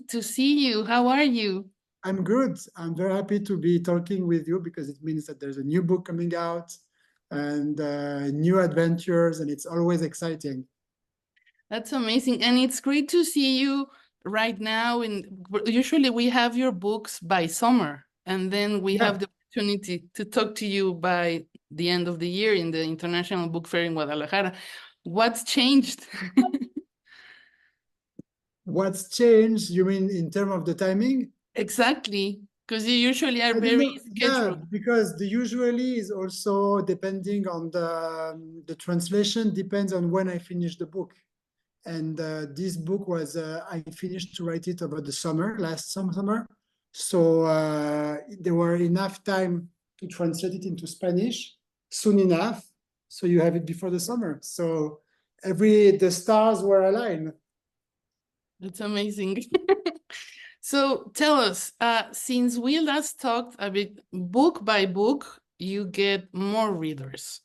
to see you. How are you? I'm good. I'm very happy to be talking with you because it means that there's a new book coming out and new adventures, and it's always exciting. That's amazing. And it's great to see you right now. And usually we have your books by summer, and then we Yeah. have the opportunity to talk to you by the end of the year in the International Book Fair in Guadalajara. What's changed? What's changed? You mean in terms of the timing? Exactly, because you usually are I don't very know. Yeah, scheduled. because the usually is also depending on the translation depends on when I finish the book. And this book was I finished to write it over the summer, last summer. So there were enough time to translate it into Spanish soon enough. So you have it before the summer. So the stars were aligned. That's amazing. So tell us, since we last talked a bit book by book, you get more readers.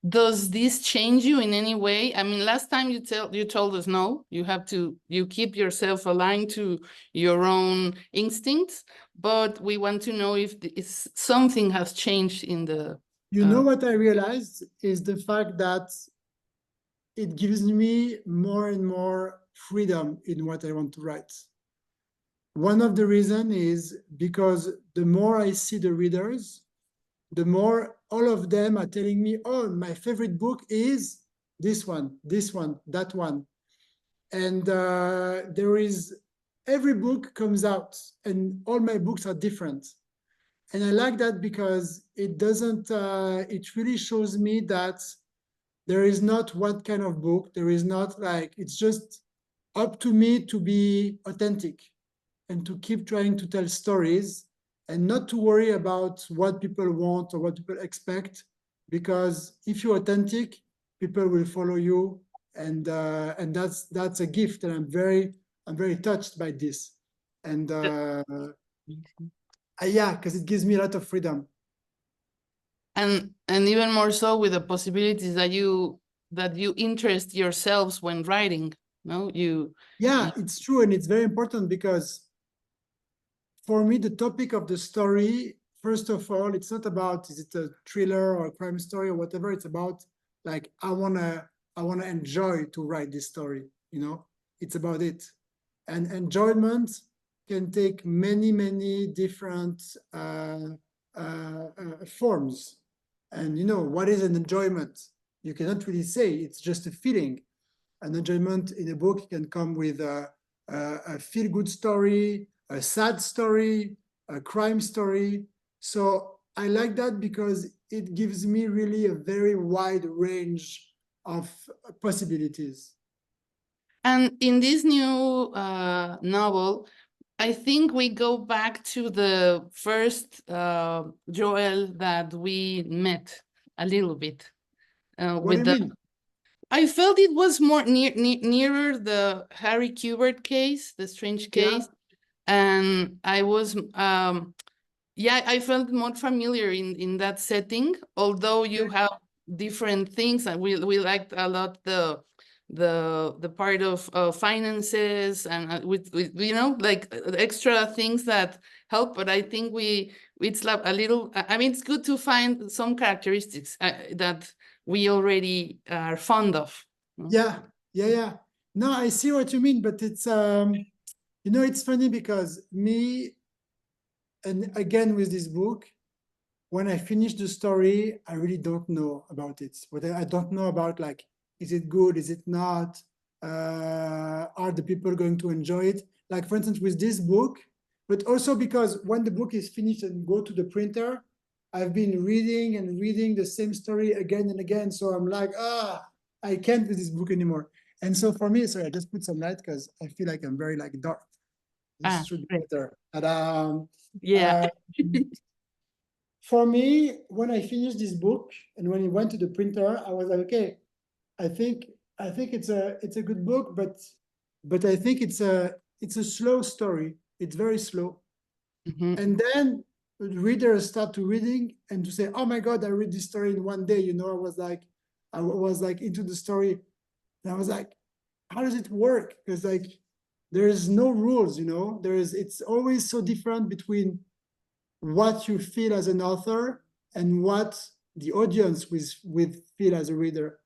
Does this change you in any way? I mean, last time you told us no, you keep yourself aligned to your own instincts, but we want to know if something has changed in the You know what I realized is the fact that it gives me more and more freedom in what I want to write. One of the reasons is because the more I see the readers, the more all of them are telling me, oh, my favorite book is this one, that one. And there is, every book comes out and all my books are different. And I like that because it really shows me that there is not one kind of book. There is not like, it's just up to me to be authentic and to keep trying to tell stories and not to worry about what people want or what people expect, because if you're authentic, people will follow you, and that's a gift, and I'm very touched by this, and yeah, because it gives me a lot of freedom. and even more so with the possibilities that you interest yourselves when writing. No, Yeah, it's true, and it's very important because for me, the topic of the story, first of all, it's not about is it a thriller or a crime story or whatever. It's about like I wanna enjoy to write this story. You know, it's about it, and enjoyment can take many different forms. And you know, what is an enjoyment? You cannot really say. It's just a feeling. An enjoyment in a book can come with a feel-good story, a sad story, a crime story. So I like that because it gives me really a very wide range of possibilities. And in this new novel, I think we go back to the first Joël that we met a little bit What do with you the. mean? I felt it was more nearer the Harry Kubert case, the strange Yeah, case, and I was yeah, I felt more familiar in that setting. Although you have different things, and we liked a lot the part of finances and with you know like extra things that help. But I think it's like a little. I mean, it's good to find some characteristics that we already are fond of. yeah, yeah. No, I see what you mean, but it's you know, it's funny because me, and again with this book, when I finish the story, I really don't know about it. What I don't know about, like, is it good? Is it not? Are the people going to enjoy it? Like, for instance, with this book, but also because when the book is finished and go to the printer, I've been reading and reading the same story again and again. So I'm like, I can't with this book anymore. And so for me, sorry, I just put some light because I feel like I'm very like dark. This Ah, should be right. better. But Yeah. for me, when I finished this book and when it went to the printer, I was like, okay, I think it's a good book, but I think it's a slow story. It's very slow. Mhm. And then readers start to reading and to say, oh my God, I read this story in one day. You know, I was like into the story, and I was like, how does it work? Because like there is no rules, you know, it's always so different between what you feel as an author and what the audience with feel as a reader.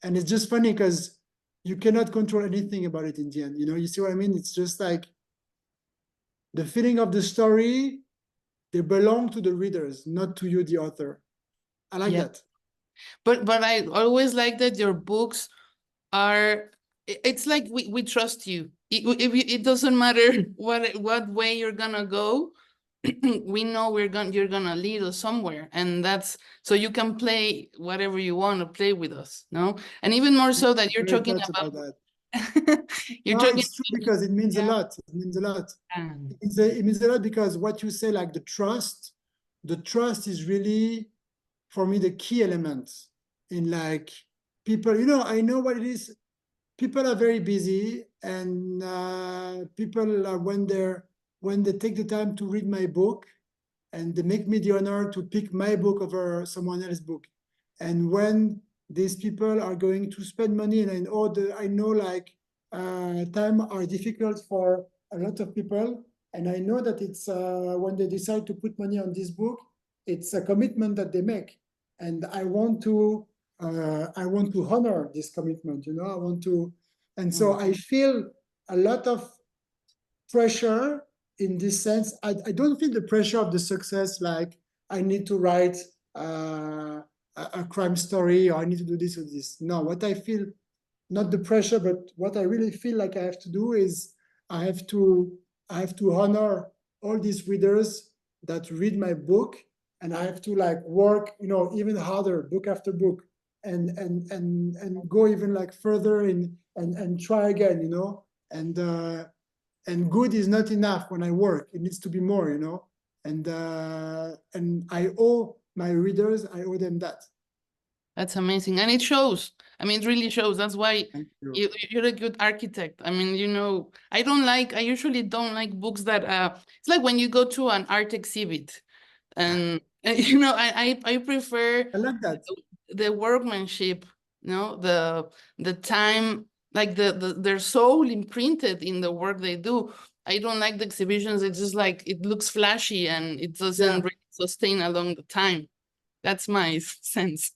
And it's just funny because you cannot control anything about it in the end, you know, you see what I mean? It's just like the feeling of the story, they belong to the readers, not to you, the author. I like that. But I always like that your books are, it's like we trust you. It doesn't matter what way you're gonna go. We know you're gonna lead us somewhere, and that's so you can play whatever you want to play with us, no? And even more so that you're Very talking touched about that. you're No, talking it's true because it means a lot. It means a lot. It means a lot because what you say, like the trust is really, for me, the key element in like people, you know, I know what it is. People are very busy and people are when they take the time to read my book and they make me the honor to pick my book over someone else's book. And when these people are going to spend money, and I know like time are difficult for a lot of people, and I know that it's when they decide to put money on this book, it's a commitment that they make, and I want to honor this commitment. You know, I want to, and so I feel a lot of pressure in this sense. I don't feel the pressure of the success, like I need to write a crime story or I need to do this or this. No, what I feel, not the pressure, but what I really feel like I have to do is I have to honor all these readers that read my book, and I have to like work, you know, even harder, book after book, and go even like further in and try again, you know, and good is not enough when I work. It needs to be more, you know. And I owe my readers, I owe them that. That's amazing, and it shows. I mean, it really shows. That's why Thank you. you're a good architect. I mean, you know, I usually don't like books that it's like when you go to an art exhibit, and you know, I prefer I like that. the workmanship, you know, the time, like their soul imprinted in the work they do. I don't like the exhibitions. It's just like it looks flashy and it doesn't really sustain along the time. That's my sense.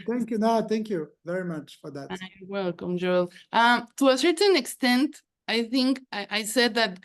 Thank you. No, thank you very much for that. You're welcome, Joel. To a certain extent, I think I said that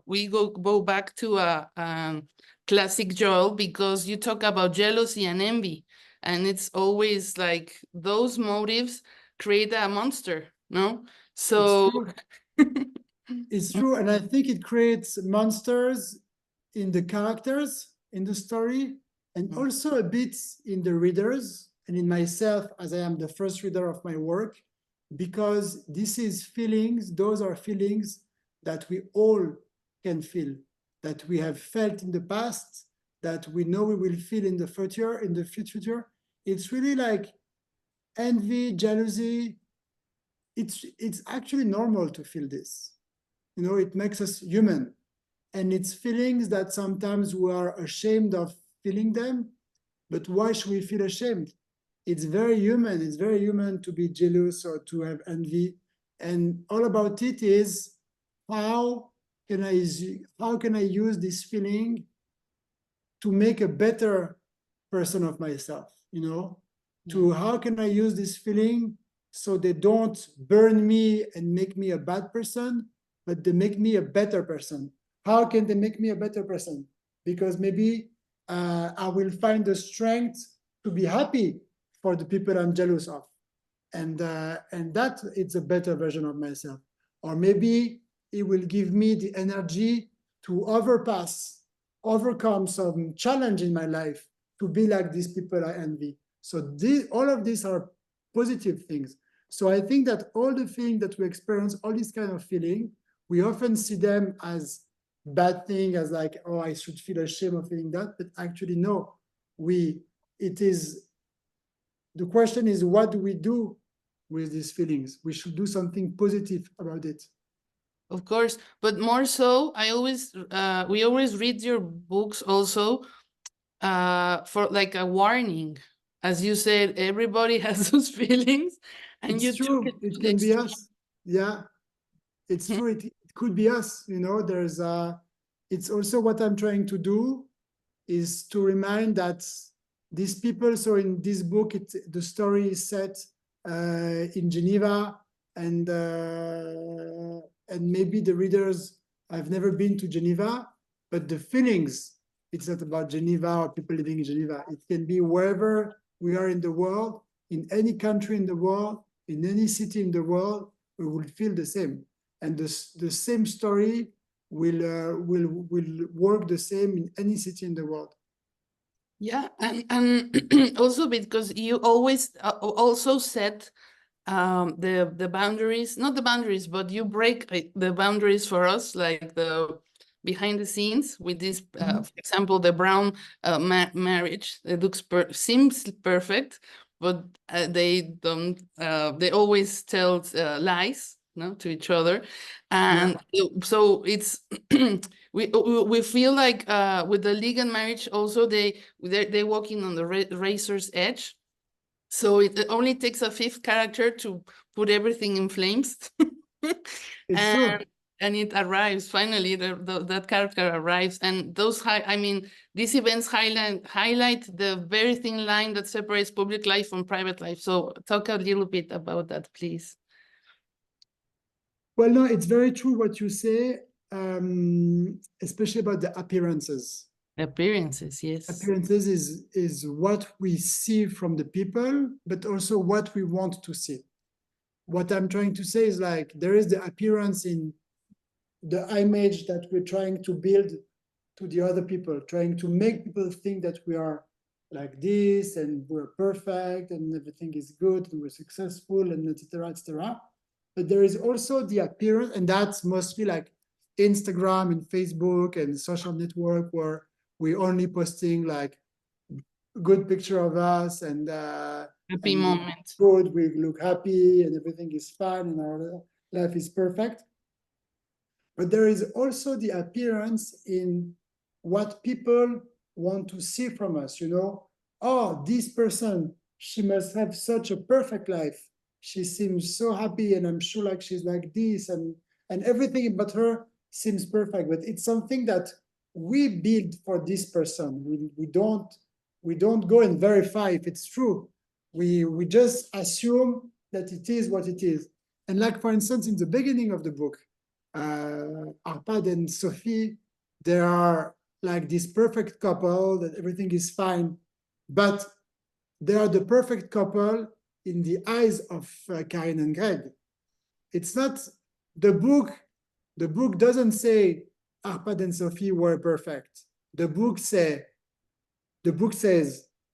we go back to a classic Joel because you talk about jealousy and envy, and it's always like those motives create a monster, no? So It's true, and I think it creates monsters in the characters in the story, and also a bit in the readers and in myself, as I am the first reader of my work, because this is feelings, those are feelings that we all can feel, that we have felt in the past, that we know we will feel in the future. It's really like envy, jealousy. It's actually normal to feel this. You know, it makes us human. And it's feelings that sometimes we are ashamed of feeling them, but why should we feel ashamed? It's very human. It's very human to be jealous or to have envy. And all about it is how can I use this feeling to make a better person of myself, you know? To how can I use this feeling so they don't burn me and make me a bad person, but they make me a better person. How can they make me a better person? Because maybe I will find the strength to be happy for the people I'm jealous of. And that it's a better version of myself. Or maybe it will give me the energy to overcome some challenge in my life to be like these people I envy. So all of these are positive things. So I think that all the things that we experience, all this kind of feeling, we often see them as bad thing, as like, oh, I should feel ashamed of feeling that. But actually, no, the question is, what do we do with these feelings? We should do something positive about it. of course, but more so, we always read your books also for like a warning. As you said, everybody has those feelings, and It's you took true. it It to the can be extreme. us. Yeah. it's true. It could be us, it's also what I'm trying to do is to remind that these people, so in this book, the story is set in Geneva, and maybe the readers have never been to Geneva, but the feelings, it's not about Geneva or people living in Geneva. It can be wherever we are in the world, in any country in the world, in any city in the world, we will feel the same. And the same story will work the same in any city in the world. Yeah, and also because you always also set the boundaries, not the boundaries, but you break the boundaries for us, like the behind the scenes with this, for example, the Brown marriage. It seems perfect, but they don't. They always tell lies, no, to each other, and so it's we feel like with the legal marriage also they're walking on the razor's edge. So it only takes a fifth character to put everything in flames. It's true. And it arrives finally. That character arrives, and these events highlight the very thin line that separates public life from private life. So talk a little bit about that, please. Well, no, it's very true what you say, especially about the appearances. Appearances, yes. Appearances is what we see from the people, but also what we want to see. What I'm trying to say is like there is the appearance in the image that we're trying to build to the other people, trying to make people think that we are like this and we're perfect and everything is good and we're successful and etc. etc. But there is also the appearance, and that's mostly like Instagram and Facebook and social network where we only posting like good picture of us and Happy moment. good, we look happy and everything is fine and our life is perfect. But there is also the appearance in what people want to see from us, Oh, this person, she must have such a perfect life. She seems so happy and I'm sure like she's like this and everything about her seems perfect. But it's something that we build for this person. We don't go and verify if it's true. We just assume that it is what it is. And like for instance, in the beginning of the book, Arpad and Sophie, they are like this perfect couple that everything is fine, but they are the perfect couple in the eyes of Karen and Greg. It's not the book. The book doesn't say Arpad and Sophie were perfect. The book says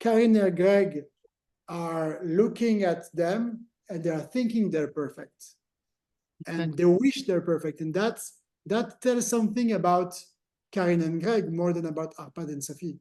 Karen and Greg are looking at them and they are thinking they're perfect. And they wish they're perfect. And that tells something about Karen and Greg more than about Arpad and Sophie.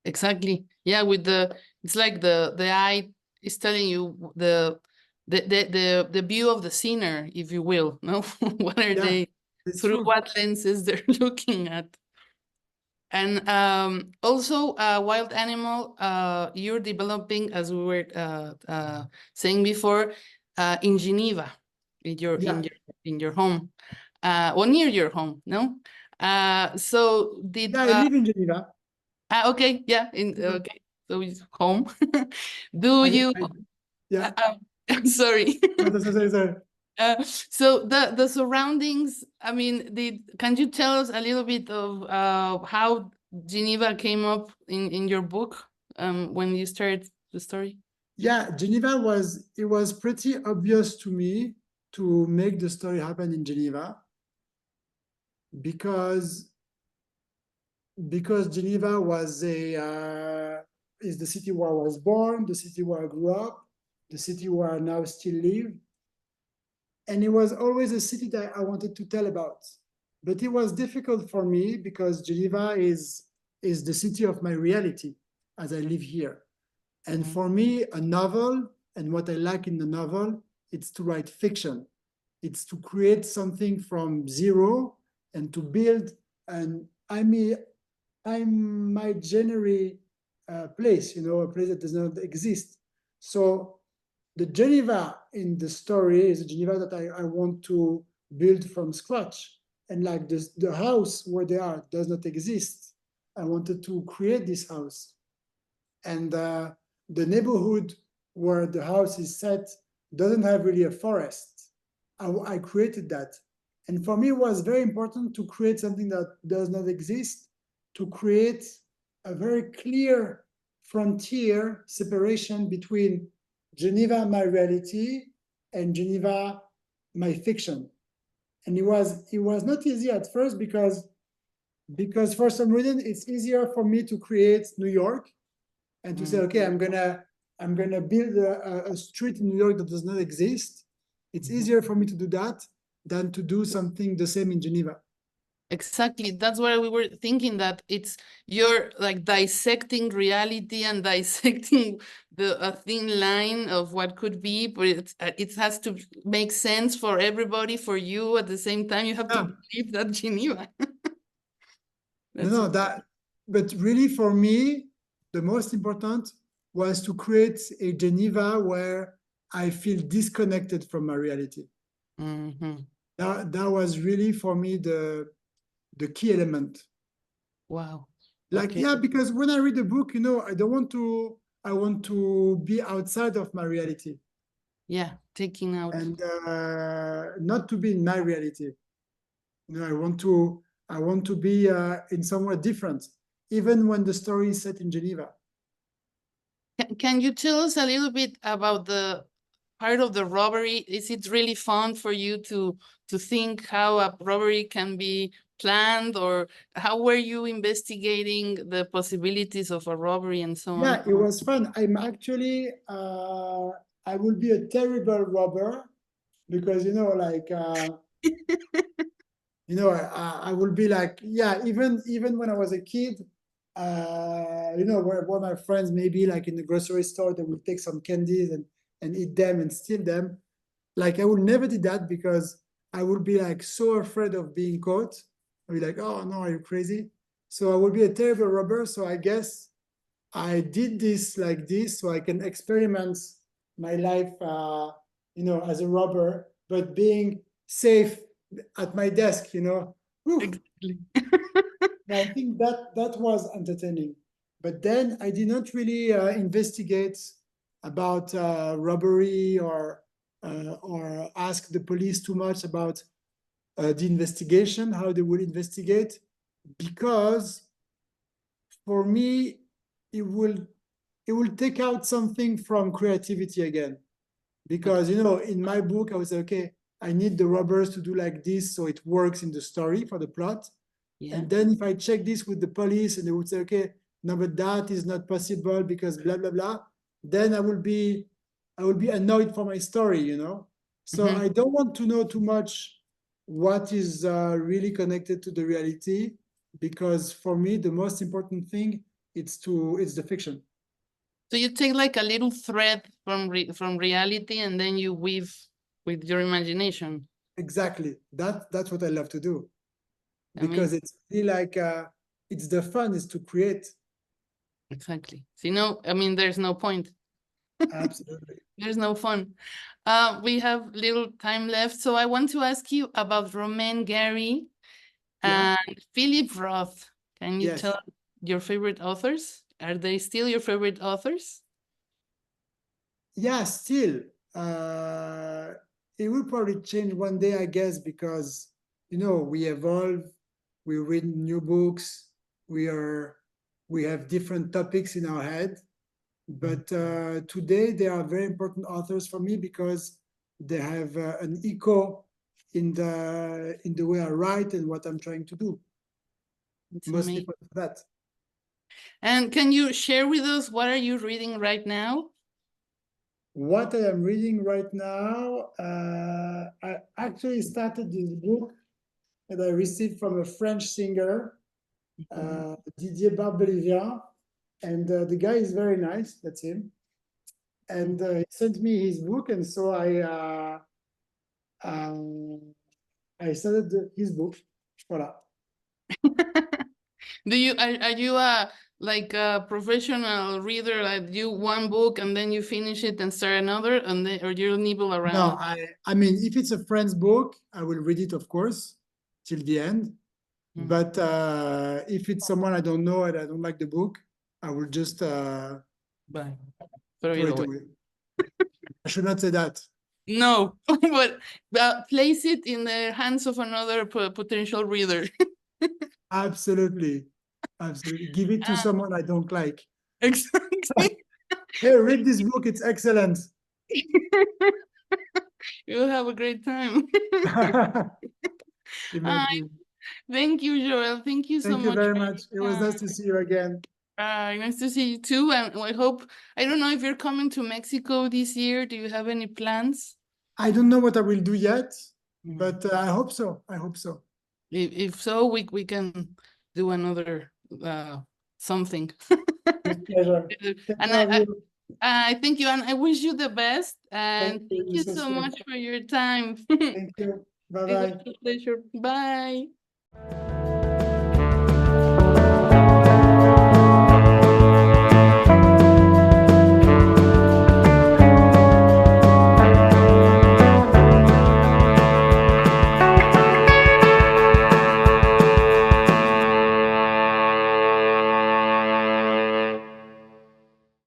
Exactly. Yeah, it's like the eye is telling you the view of the sinner, if you will. No, what are they through true. What lenses they're looking at? And also, Wild Animal, you're developing, as we were saying before, in Geneva, in your home, or near your home. No, so did I live in Geneva. Okay, yeah, okay, so it's home. Do you? Yeah. Sorry. Sorry. So the surroundings. I mean, can you tell us a little bit of how Geneva came up in your book when you started the story? Yeah, Geneva was pretty obvious to me to make the story happen in Geneva because Geneva was is the city where I was born, the city where I grew up, the city where I now still live. And it was always a city that I wanted to tell about. But it was difficult for me because Geneva is the city of my reality as I live here. And for me, a novel, and what I like in the novel, it's to write fiction. It's to create something from zero and to build an imaginary place, a place that does not exist. So the Geneva in the story is a Geneva that I want to built from scratch. And like this, the house where they are does not exist. I wanted to create this house. And the neighborhood where the house is set doesn't have really a forest. I created that. And for me, it was very important to create something that does not exist, to create a very clear frontier separation between Geneva, my reality, and Geneva, my fiction. And it was not easy at first because for some reason it's easier for me to create New York and to say, okay, I'm gonna build a street in New York that does not exist. It's easier for me to do that than to do something the same in Geneva. Exactly. That's what we were thinking, that you're like dissecting reality and dissecting a thin line of what could be, but it has to make sense for everybody, for you at the same time. You have to believe that Geneva. No, but really for me, the most important was to create a Geneva where I feel disconnected from my reality. Mm-hmm. That was really for me the key element. Wow. Like, Okay. yeah, because when I read a book, I want to be outside of my reality Yeah, taking out. and not to be in my reality. I want to be in somewhere different, even when the story is set in Geneva. Can you tell us a little bit about the part of the robbery? Is it really fun for you to think how a robbery can be planned, or how were you investigating the possibilities of a robbery and so on? Yeah, it was fun. I'm actually I will be a terrible robber because I will be like, yeah, even when I was a kid, where my friends maybe like in the grocery store, they would take some candies and eat them and steal them. Like I would never do that because I would be like so afraid of being caught. I'd be like, oh no, are you crazy? So I would be a terrible robber. So I guess I did this like this so I can experiment my life, as a robber, but being safe at my desk, Whew. Exactly. I think that was entertaining. But then I did not really investigate about robbery or ask the police too much about the investigation, how they will investigate, because for me it will take out something from creativity again. Because in my book I was like, okay, I need the robbers to do like this so it works in the story for the plot. Yeah. And then if I check this with the police and they would say, okay, no, but that is not possible because blah blah blah, then I will be annoyed for my story. So Mhm. I don't want to know too much what is really connected to the reality, because for me the most important thing it's the fiction. So you take like a little thread from reality and then you weave with your imagination. Exactly. That's what I love to do, because Amazing. it's really like it's the fun is to create. Exactly. So, I mean, there's no point. Absolutely. There's no fun. We have little time left, so I want to ask you about Romain Gary Yeah. and Philip Roth. Can you Yes. tell your favorite authors? Are they still your favorite authors? Yeah, still. Uh, it will probably change one day, I guess, because we evolve, we read new books, we have different topics in our head. But today they are very important authors for me because they have an echo in the way I write and what I'm trying to do. It's Mostly amazing. for that. And can you share with us what are you reading right now? What I am reading right now, I actually started this book that I received from a French singer, Didier Barbelivien, and the guy is very nice. That's him. And he sent me his book, and so I started his book. Voilà. Are you like a professional reader, like you one book and then you finish it and start another, and then or you nibble No, around? I mean, if it's a friend's book, I will read it, of course, till the end. Mm. But if it's someone I don't know and I don't like the book, I will just Bye. Throw throw it it away. away. I should not say that. No, but place it in the hands of another potential reader. Absolutely. Absolutely. Give it to someone I don't like. Exactly. Hey, read this book. It's excellent. You'll have a great time. Imagine. Thank you, Joel. Thank you so Thank you much very for much. It your was nice time. to see you again. Nice to see you too. And I hope, I don't know if you're coming to Mexico this year. Do you have any plans? I don't know what I will do yet, Mm. but I hope so. I hope so. If so, we can do another something. With pleasure. Take And care of you. I thank you, and I wish you the best. Thank And you. thank You you so so sweet. much for your time. Thank you. It was Bye-bye. a pleasure. Bye.